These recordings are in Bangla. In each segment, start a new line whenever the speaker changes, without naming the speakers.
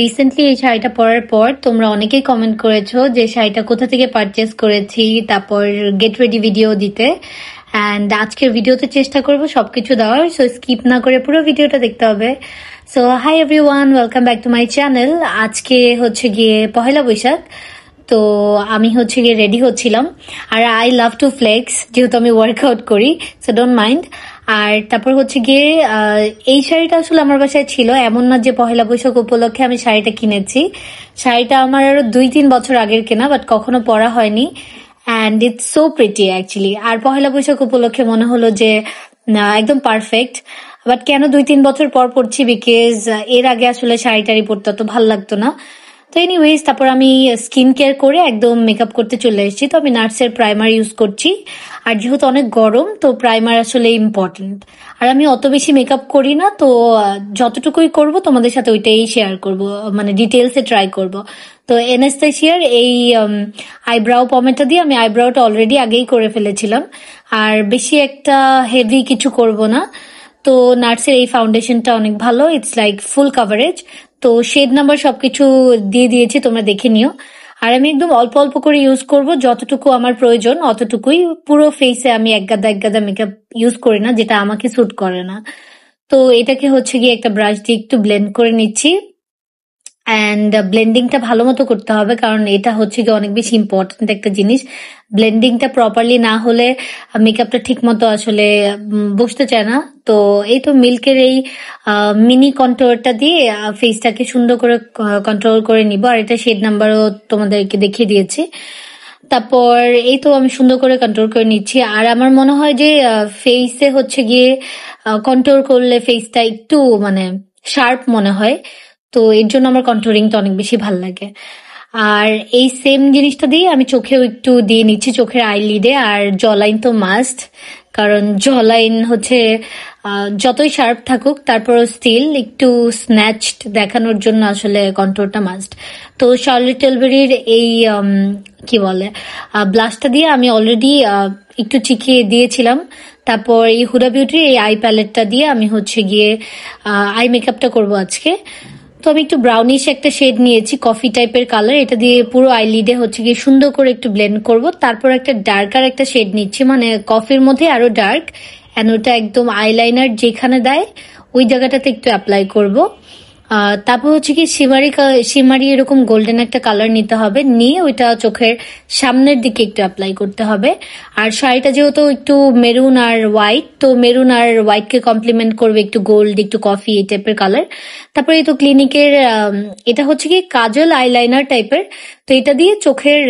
রিসেন্টলি এই শাড়িটা পরার পর তোমরা অনেকেই কমেন্ট করেছো যে শাড়িটা কোথা থেকে পারচেস করেছি, তারপর গেট রেডি ভিডিও দিতে। অ্যান্ড আজকের ভিডিওতে চেষ্টা করব সবকিছু দেওয়ার, সো স্কিপ না করে পুরো ভিডিওটা দেখতে হবে। So hi everyone, welcome back to my channel. আজকে হচ্ছে গিয়ে পহেলা বৈশাখ, তো আমি হচ্ছে গিয়ে রেডি হচ্ছিলাম। আর আই লাভ টু ফ্লেক্স, যেহেতু আমি ওয়ার্কআউট করি, সো ডোন্ট মাইন্ড। আর তারপর হচ্ছে গিয়ে এই শাড়িটা আসলে আমার বাসায় ছিল, এমন না যে পহেলা বৈশাখ উপলক্ষে আমি শাড়িটা কিনেছি। শাড়িটা আমার আরো 2-3 বছর আগের কেনা, বাট কখনো পরা হয়নি। And it's so pretty actually. আর পহেলা বৈশাখ উপলক্ষে মনে হলো যে একদম পারফেক্ট। বাট কেন 2-3 বছর পর পরছি, বিকজ এর আগে আসলে শাড়িটারি পরতে অত ভালো লাগতো না। তো এনিওয়েজ, তারপর আমি স্কিন কেয়ার করে একদম মেকআপ করতে চলে এসেছি। তো আমি নার্সের প্রাইমার ইউজ করছি, আর যেহেতু অনেক গরম তো প্রাইমার আসলে ইম্পর্টেন্ট। আর আমি অত বেশি মেকআপ করি না, তো যতটুকুই করব তোমাদের সাথে ওইটাই শেয়ার করব, মানে ডিটেলসে ট্রাই করব। তো এনাস্তাসিয়ার এই আইব্রাউ পমেটা দিয়ে আমি আইব্রাউটা অলরেডি আগেই করে ফেলেছিলাম, আর বেশি একটা হেভি কিছু করব না। তো নার্সের এই ফাউন্ডেশনটা অনেক ভালো, ইটস লাইক ফুল কাভারেজ। তো শেড নাম্বার সবকিছু দিয়ে দিয়েছি, তোমরা দেখে নিও। আর আমি একদম অল্প অল্প করে ইউজ করব, যতটুকু আমার প্রয়োজন অতটুকুই। পুরো ফেসে আমি এক গাদা মেকআপ ইউজ করি না, যেটা আমাকে স্যুট করে না। তো এটাকে হচ্ছে গিয়ে একটা ব্রাশ দিয়ে একটু ব্লেন্ড করে নিচ্ছি। অ্যান্ড ব্লেন্ডিংটা ভালো মতো করতে হবে, কারণ এটা হচ্ছে গিয়ে অনেক বেশি ইম্পর্টেন্ট একটা জিনিস। ব্লেন্ডিংটা প্রপারলি না হলে মেকআপটা ঠিক মতো আসলে বসতে চায় না। তো এই তো মিল্কের এই মিনি কন্ট্রোলটা দিয়ে ফেসটাকে সুন্দর করে কন্ট্রোল করে নিব। আর এটা শেড নাম্বারও তোমাদেরকে দেখিয়ে দিয়েছি। তারপর এই তো আমি সুন্দর করে কন্ট্রোল করে নিচ্ছি। আর আমার মনে হয় যে ফেসে হচ্ছে গিয়ে কন্ট্রোল করলে ফেসটা একটু মানে শার্প মনে হয়, তো এর জন্য আমার কন্ট্রোলিংটা অনেক বেশি ভাল লাগে। আর এই সেম জিনিসটা দিয়ে আমি চোখেও একটু দিয়ে নিচ্ছি, চোখের আইলিডে। আর জলাইন তো মাস্ট, কারণ জলাইন হচ্ছে যতই শার্প থাকুক তারপরও স্টিল একটু স্ন্যাচড দেখানোর জন্য আসলে কন্ট্রোলটা মাস্ট। তো শার্লট টিলবেরির এই কি বলে ব্লাশটা দিয়ে আমি অলরেডি একটু চিকিয়ে দিয়েছিলাম। তারপর এই হুডা বিউটির এই আই প্যালেটটা দিয়ে আমি হচ্ছে গিয়ে আই মেকআপটা করবো আজকে। তো আমি একটু ব্রাউনিশ একটা শেড নিয়েছি, কফি টাইপের কালার। এটা দিয়ে পুরো আইলিডে হচ্ছে গিয়ে সুন্দর করে একটু ব্লেন্ড করব। তারপর একটা ডার্কার একটা শেড নিচ্ছি, মানে কফির মধ্যে আরো ডার্ক, এন্ড ওটা একদম আইলাইনার যেখানে দেয় ওই জায়গাটাতে একটু অ্যাপ্লাই করব। তারপর হচ্ছে কি শিমারি এরকম গোল্ডেন একটা কালার নিতে হবে, নিয়ে ওইটা চোখের সামনের দিকে একটু অ্যাপ্লাই করতে হবে। আর শাড়িটা যেহেতু একটু মেরুন আর হোয়াইট, তো মেরুন আর হোয়াইট কে কমপ্লিমেন্ট করবে একটু গোল্ড, একটু কফি এই টাইপের কালার। তারপরে এই তো ক্লিনিকের এটা হচ্ছে কি কাজল আইলাইনার টাইপের, তো এটা দিয়ে চোখের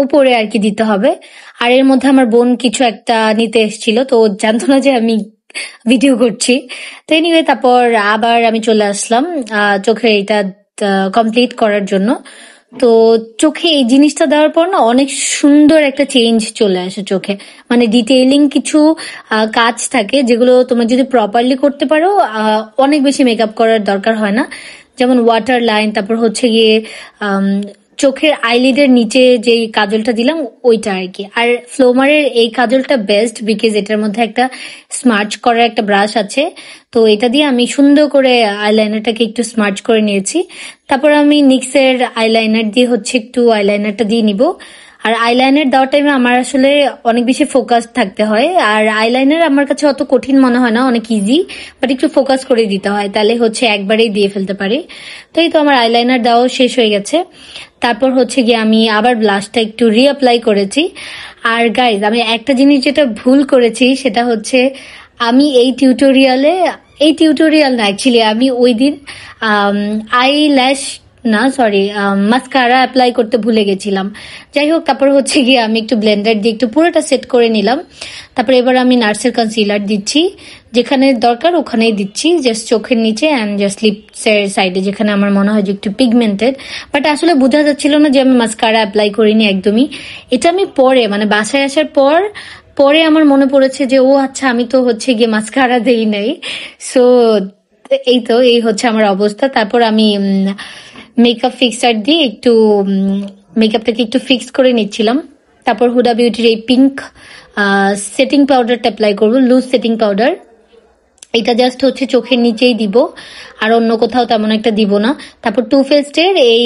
উপরে আর কি দিতে হবে। আর এর মধ্যে আমার বোন কিছু একটা নিতে এসেছিল, তো জানতো না যে আমি ভিডিও করছি। তো এনিওয়ে, তারপর আবার আমি চলে আসলাম চোখে এটা কমপ্লিট করার জন্য। তো চোখে এই জিনিসটা দেওয়ার পর না অনেক সুন্দর একটা চেঞ্জ চলে আসে চোখে, মানে ডিটেইলিং কিছু কাজ থাকে যেগুলো তোমরা যদি প্রপারলি করতে পারো অনেক বেশি মেকআপ করার দরকার হয় না। যেমন ওয়াটার লাইন, তারপর হচ্ছে গিয়ে চোখের আইলিডের নিচে যে কাজলটা দিলাম ওইটা আর কি। আর ফ্লোমারের এই কাজলটা বেস্ট, বিকজ এটার মধ্যে একটা স্মার্চ করার একটা ব্রাশ আছে। তো এটা দিয়ে আমি সুন্দর করে আইলাইনারটাকে একটু স্মার্চ করে নিয়েছি। তারপর আমি নিক্সের আইলাইনার দিয়ে হচ্ছে একটু আইলাইনারটা দিয়ে নিব। আর আইলাইনার দেওয়ার টাইমে আমার আসলে অনেক বেশি ফোকাস থাকতে হয়। আর আইলাইনার আমার কাছে অত কঠিন মনে হয় না, অনেক ইজি, বাট একটু ফোকাস করে দিতে হয়, তাহলে হচ্ছে একবারেই দিয়ে ফেলতে পারি। তো এই তো আমার আইলাইনার দেওয়া শেষ হয়ে গেছে। তারপর হচ্ছে গিয়ে আমি আবার ব্লাশটা একটু রিঅ্যাপ্লাই করেছি। আর গাইজ, আমি একটা জিনিস যেটা ভুল করেছি সেটা হচ্ছে আমি এই টিউটোরিয়াল না, অ্যাকচুয়ালি আমি ওই দিন মাস্কারা অ্যাপ্লাই করতে ভুলে গেছিলাম। যাই হোক, তারপর হচ্ছে গিয়ে আমি একটু ব্লেন্ডার দিয়ে একটু পুরোটা সেট করে নিলাম। তারপর এবার আমি নার্সের কনসিলার দিচ্ছি, যেখানে দরকার ওখানেই দিচ্ছি, জাস্ট চোখের নিচে অ্যান্ড জাস্ট লিপসের সাইডে যেখানে আমার মনে হয় যে একটু পিগমেন্টেড। বাট আসলে বোঝা যাচ্ছিল না যে আমি মাস্কারা অ্যাপ্লাই করিনি একদমই। এটা আমি পরে, মানে বাসায় আসার পরে আমার মনে পড়েছে যে ও আচ্ছা, আমি তো হচ্ছে গিয়ে মাস্কারা দেই নাই। সো এই হচ্ছে আমার অবস্থা। তারপর আমি মেকআপ ফিক্সার দিয়ে একটু মেকআপটাকে একটু ফিক্স করে নিচ্ছিলাম। তারপর হুডা বিউটির এই পিঙ্ক সেটিং পাউডারটা অ্যাপ্লাই করবো, লুজ সেটিং পাউডার। এটা জাস্ট হচ্ছে চোখের নিচেই দিব, আর অন্য কোথাও তেমন একটা দিব না। তারপর টু ফেস্টের এই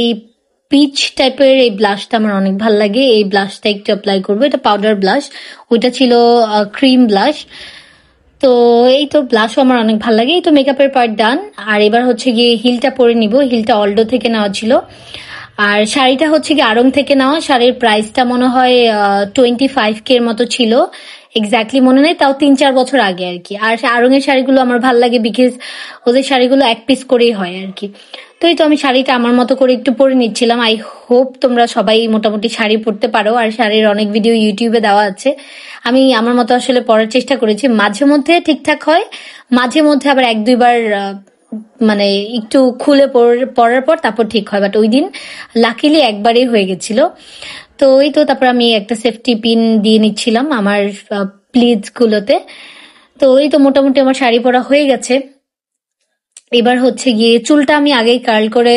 পিচ টাইপের এই ব্লাশটা আমার অনেক ভালো লাগে, এই ব্লাশটা একটু অ্যাপ্লাই করবো। এটা পাউডার ব্লাশ, ওইটা ছিল ক্রিম ব্লাশ। তো এই তো ব্লাশও আমার অনেক ভালো লাগে। এই তো মেকআপের পার্ট ডান। আর এবার হচ্ছে গিয়ে হিলটা পরে নিব। হিলটা অলডো থেকে নেওয়া ছিল, আর শাড়িটা হচ্ছে গিয়ে আড়ং থেকে নেওয়া। শাড়ির প্রাইসটা মনে হয় 25K এর মতো ছিল, এক্স্যাক্টলি মনে নেই, তাও 3-4 বছর আগে আর কি। আর আড়ংয়ের শাড়িগুলো আমার ভালো লাগে বিকজ ওদের শাড়িগুলো এক পিস করেই হয় আর কি। তো এই তো আমি শাড়িটা আমার মতো করে একটু পরে নিচ্ছিলাম। আই হোপ তোমরা সবাই মোটামুটি শাড়ি পরতে পারো, আর শাড়ির অনেক ভিডিও ইউটিউবে দেওয়া আছে। আমি আমার মতো আসলে পরার চেষ্টা করেছি, মাঝে মধ্যে ঠিকঠাক হয়, মাঝে মধ্যে আবার 1-2 বার মানে একটু খুলে পরার পর তারপর ঠিক হয়। বাট ওই দিন লাকিলি একবারেই হয়ে গেছিল। তো এই তো তারপর আমি একটা সেফটি পিন দিয়ে নিচ্ছিলাম আমার প্লিটস গুলোতে। তো এই তো মোটামুটি আমার শাড়ি পরা হয়ে গেছে। এবার হচ্ছে গিয়ে চুলটা আমি আগেই কার্ল করে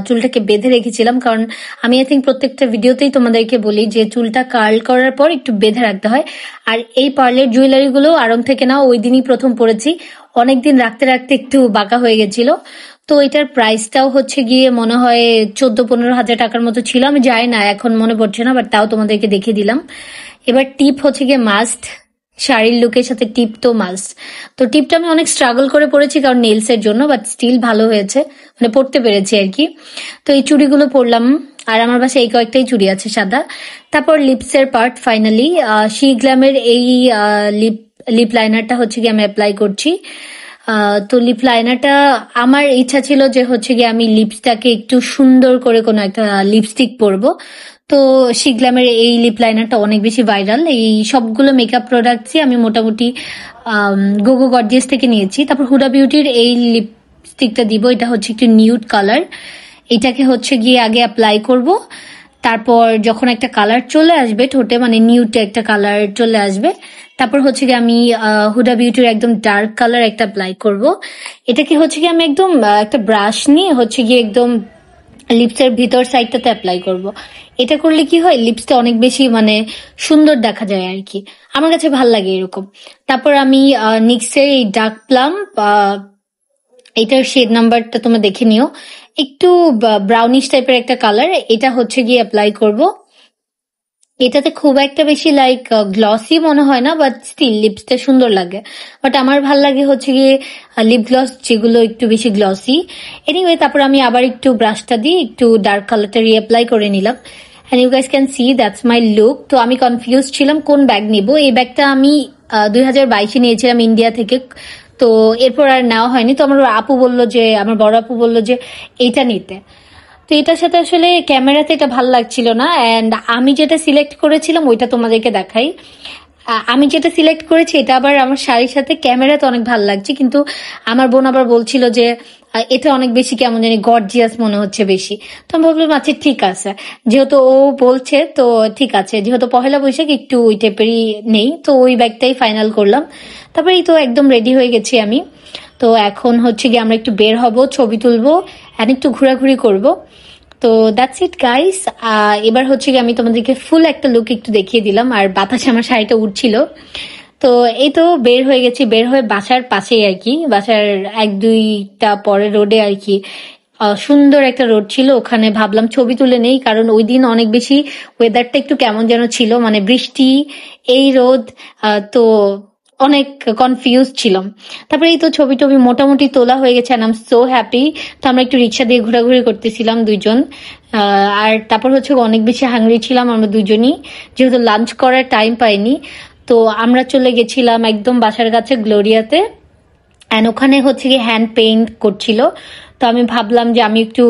চুলটাকে বেঁধে রেখেছিলাম, কারণ আমি আই থিঙ্ক প্রত্যেকটা ভিডিওতেই তোমাদেরকে বলি যে চুলটা কার্ল করার পর একটু বেঁধে রাখতে হয়। আর এই পার্লের জুয়েলারি গুলো আড়ং থেকে নাও, ওই দিনই প্রথম পরেছি, অনেকদিন রাখতে রাখতে একটু বাঁকা হয়ে গেছিল। তো এটার প্রাইসটাও হচ্ছে গিয়ে মনে হয় 14-15 হাজার টাকার মতো ছিল, আমি যাই না এখন মনে পড়ছে না, বাট তাও তোমাদেরকে দেখিয়ে দিলাম। এবার টিপ হচ্ছে গিয়ে মাস্ট, শাড়ির লুকের সাথে টিপ তো মাস্ট। তো টিপটা আমি অনেক স্ট্রাগল করে পড়েছি কারণ নেলস এর জন্য, বাট স্টিল ভালো হয়েছে, মানে পড়তে পেরেছি আর কি। তো এই চুড়িগুলো পরলাম, আর আমার বাসায় এই কয়েকটাই চুড়ি আছে সাদা। তারপর লিপসের পার্ট ফাইনালি শি গ্ল্যামের এই লিপ লাইনারটা হচ্ছে গিয়ে আমি অ্যাপ্লাই করছি। তো লিপ লাইনারটা আমার ইচ্ছা ছিল যে হচ্ছে গিয়ে আমি লিপসটাকে একটু সুন্দর করে কোনো একটা লিপস্টিক পরবো। তো শি গ্ল্যামের এই লিপ লাইনারটা অনেক বেশি ভাইরাল। এই সবগুলো মেকআপ প্রোডাক্টসই আমি মোটামুটি গোগো গর্জিয়াস থেকে নিয়েছি। তারপর হুডা বিউটির এই লিপস্টিকটা দিব, এটা হচ্ছে একটু নিউড কালার। এটাকে হচ্ছে গিয়ে আগে অ্যাপ্লাই করব, তারপর যখন একটা কালার চলে আসবে ঠোঁটে, মানে নিউড একটা কালার চলে আসবে, তারপর হচ্ছে গিয়ে আমি হুডা বিউটির একদম ডার্ক কালার একটা অ্যাপ্লাই করব। এটাকে হচ্ছে গিয়ে আমি একদম একটা ব্রাশ নিয়ে হচ্ছে গিয়ে একদম লিপসের ভিতর সাইডটাতে অ্যাপ্লাই করব। এটা করলে কি হয়, লিপসটা অনেক বেশি মানে সুন্দর দেখা যায় আর কি, আমার কাছে ভাল লাগে এরকম। তারপর আমি নিক্সের এই ডার্ক প্লাম, এটার শেড নাম্বারটা তোমরা দেখে নিও, একটু ব্রাউনিশ টাইপের একটা কালার, এটা হচ্ছে গিয়ে অ্যাপ্লাই করব। এটাতে খুব একটা বেশি লাইক গ্লসি মনে হয় না, বাট স্টিল লিপসটা সুন্দর লাগে। বাট আমার ভাল লাগে হচ্ছে গিয়ে লিপ গ্লস যেগুলো একটু বেশি গ্লসি। এনিওয়ে তারপর আমি আবার একটু ব্রাশটা দিয়ে একটু ডার্ক কালারটা রিঅ্যাপ্লাই করে নিলাম। And you guys can see that's my look. তো আমি কনফিউজ ছিলাম কোন ব্যাগ নিব। এই ব্যাগটা আমি 2022-এ নিয়েছিলাম ইন্ডিয়া থেকে, তো এরপর আর নেওয়া হয়নি। তো আমার আপু বললো যে, আমার বড় আপু বললো যে এইটা নিতে। তো এটার সাথে আসলে ক্যামেরাতে এটা ভালো লাগছিল না, অ্যান্ড আমি যেটা সিলেক্ট করেছিলাম ওইটা তোমাদেরকে দেখাই। আমি যেটা সিলেক্ট করেছি এটা আবার আমার শাড়ির সাথে ক্যামেরাতে অনেক ভালো লাগছে, কিন্তু আমার বোন আবার বলছিল যে এটা অনেক বেশি কেমন জানি গর্জিয়াস মনে হচ্ছে বেশি। তো আমি ভাবলাম আচ্ছা ঠিক আছে, যেহেতু ও বলছে তো ঠিক আছে, যেহেতু পহেলা বৈশাখ একটু ওই টাইপেরই নেই, তো ওই ব্যাগটাই ফাইনাল করলাম। তারপরে এই তো একদম রেডি হয়ে গেছি আমি। তো এখন হচ্ছে গিয়ে আমরা একটু বের হব, ছবি তুলবো, আর একটু ঘোরাঘুরি করব। তো দ্যাটস ইট গাইস। এবার হচ্ছে কি আমি তোমাদেরকে ফুল একটা লুক একটু দেখিয়ে দিলাম, আর বাতাসে আমার শাড়িটা উঠছিল। তো এই তো বের হয়ে গেছি, বের হয়ে বাসার পাশেই আর কি, বাসার 1-2টা পরে রোডে আর কি সুন্দর একটা রোড ছিল, ওখানে ভাবলাম ছবি তুলে নেই, কারণ ওই দিন অনেক বেশি ওয়েদারটা একটু কেমন যেন ছিল, মানে বৃষ্টি, এই রোদ, তো অনেক কনফিউজ ছিলাম। তারপরে এই তো ছবি টবি মোটামুটি তোলা হয়ে গেছে, আই এম সো হ্যাপি। তো আমরা একটু রিক্সা দিয়ে ঘোরাঘুরি করতেছিলাম দুইজন, আর তারপর হচ্ছে অনেক বেশি হাংরি ছিলাম আমরা দুজনই, যেহেতু লাঞ্চ করার টাইম পাইনি। তো আমরা চলে গেছিলাম একদম বাসার কাছে গ্লোরিয়াতে, অ্যান্ড ওখানে হচ্ছে কি হ্যান্ড পেইন্ট করছিল। তো আমি ভাবলাম যে আমি একটু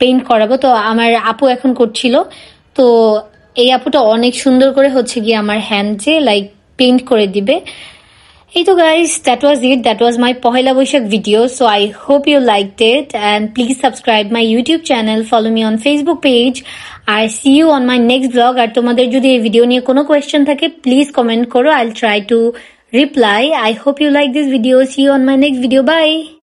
পেইন্ট করাবো, তো আমার আপু এখন করছিল। তো এই আপুটা অনেক সুন্দর করে হচ্ছে গিয়ে আমার হ্যান্ডে লাইক পেইন্ট করে দিবে। Hey so guys, that was it. That was my Pohela Boishakh video. So I hope you liked it, and please subscribe my YouTube channel, follow me on Facebook page. I see you on my next vlog. আর তোমাদের যদি এই ভিডিও নিয়ে কোনো কোয়েশ্চেন থাকে প্লিজ কমেন্ট করো, I'll try to reply. I hope you like this video. See you on my next video. Bye.